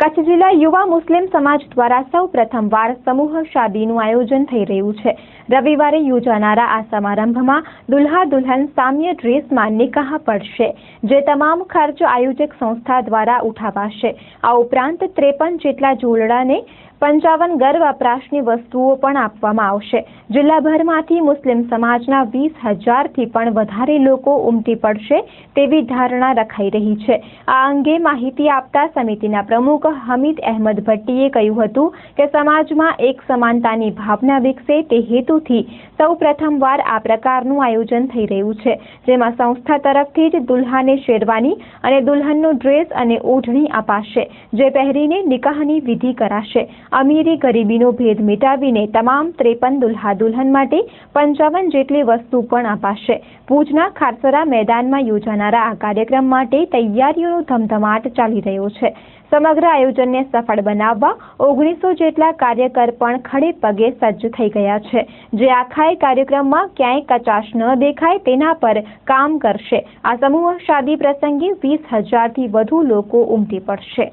કચ્છ જિલ્લા યુવા મુસ્લિમ સમાજ દ્વારા સૌ પ્રથમવાર સમૂહ શાદીનું આયોજન થઈ રહ્યું છે। રવિવારે યોજાનારા આ સમારંભમાં દુલ્હા દુલ્હન સામ્ય ડ્રેસમાં નિકાહ પડશે, જે તમામ ખર્ચ આયોજક સંસ્થા દ્વારા ઉઠાવાશે। આ ઉપરાંત 53 જેટલા જોડડાને 55 ઘર વપરાશની વસ્તુઓ પણ આપવામાં આવશે। જિલ્લાભરમાંથી મુસ્લિમ સમાજના 20,000થી પણ વધારે લોકો ઉમટી પડશે તેવી ધારણા રખાઈ રહી છે। આ અંગે માહિતી આપતા સમિતિના પ્રમુખ હમીદ અહેમદ ભટ્ટીએ કહ્યું હતું કે સમાજમાં એક સમાનતાની ભાવના વિકસે તે હેતુથી સૌ પ્રથમવાર આ પ્રકારનું આયોજન થઈ રહ્યું છે, જેમાં સંસ્થા તરફથી જ દુલ્હાને શેરવાની અને દુલ્હનનો ડ્રેસ અને ઓઢણી અપાશે, જે પહેરીને નિકાહની વિધિ કરાશે। અમીરી ગરીબીનો ભેદ મિટાવીને તમામ 53 દુલ્હા દુલ્હન માટે 55 જેટલી વસ્તુ પણ અપાશે। ભુજના ખારસરા મેદાનમાં યોજાનારા આ કાર્યક્રમ માટે તૈયારીઓનો ધમધમાટ ચાલી રહ્યો છે। સમગ્ર આયોજનને સફળ બનાવવા 1900 જેટલા કાર્યકર પણ ખડે પગે સજ્જ થઈ ગયા છે, જે આખા કાર્યક્રમમાં ક્યાંય કચાશ ન દેખાય તેના પર કામ કરશે। આ સમૂહ શાદી પ્રસંગે 20,000થી વધુ લોકો ઉમટી પડશે।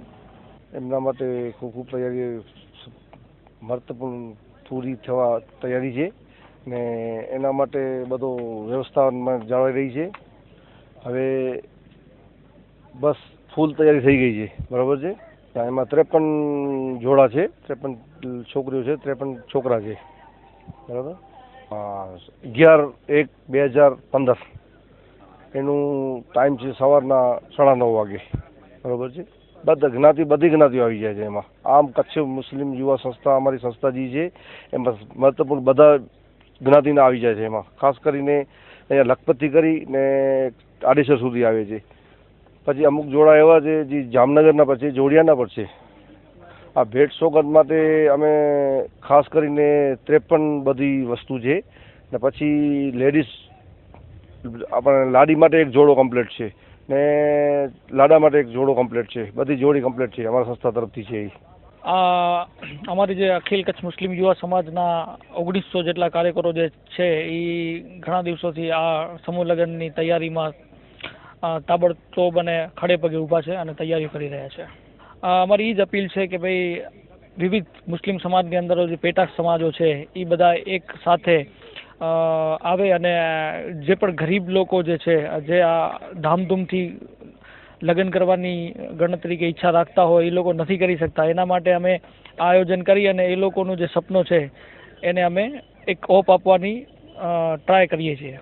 એમના માટે ખૂબ તૈયારી મહત્વપૂર્ણ પૂરી થવા તૈયારી છે ને એના માટે બધો વ્યવસ્થામાં જાળવાઈ રહી છે। હવે બસ ફૂલ તૈયારી થઈ ગઈ છે, બરાબર છે। એમાં 53 જોડા છે, 53 છોકરીઓ છે, 53 છોકરા છે, બરાબર। 11/1/2015 એનું ટાઈમ છે સવારના 9:30 વાગે, બરાબર છે। બધી જ્ઞાતિઓ આવી જાય છે એમાં। આમ કચ્છ મુસ્લિમ યુવા સંસ્થા અમારી સંસ્થા જે છે એમાં મહત્વપૂર્ણ બધા જ્ઞાતિના આવી જાય છે એમાં। ખાસ કરીને અહીંયા લખપતથી કરીને આડેસર સુધી આવે છે। પછી અમુક જોડા એવા છે જે જામનગરના પર છે, જોડિયાના પર છે। આ ભેટ સોગાદ માટે અમે ખાસ કરીને 53 બધી વસ્તુ છે ને પછી લેડીઝ આપણે લાડી માટે એક જોડો કમ્પ્લીટ છે ને લાડા માટે એક જોડો કમ્પ્લીટ છે, બધી જોડી કમ્પ્લીટ છે અમારા સંસ્થા તરફથી છે। અમારી જે અખિલ કચ્છ મુસ્લિમ યુવા સમાજના 1900 જેટલા કાર્યકરો જે છે એ ઘણા દિવસોથી આ સમૂહ લગ્નની તૈયારીમાં તાબડતોબ અને ખડે પગે ઊભા છે અને તૈયારીઓ કરી રહ્યા છે। અમારી એ જ અપીલ છે કે ભાઈ વિવિધ મુસ્લિમ સમાજની અંદર જે પેટા સમાજો છે એ બધા એક સાથે આવે અને જે પણ ગરીબ લોકો જે છે, જે આ ધામધૂમથી લગ્ન કરવાની ગણતરી કે ઈચ્છા રાખતા હોય એ લોકો નથી કરી શકતા, એના માટે અમે આયોજન કરી અને એ લોકોનું જે સપનો છે એને અમે એક ઓપ આપવાની ટ્રાય કરીએ છીએ।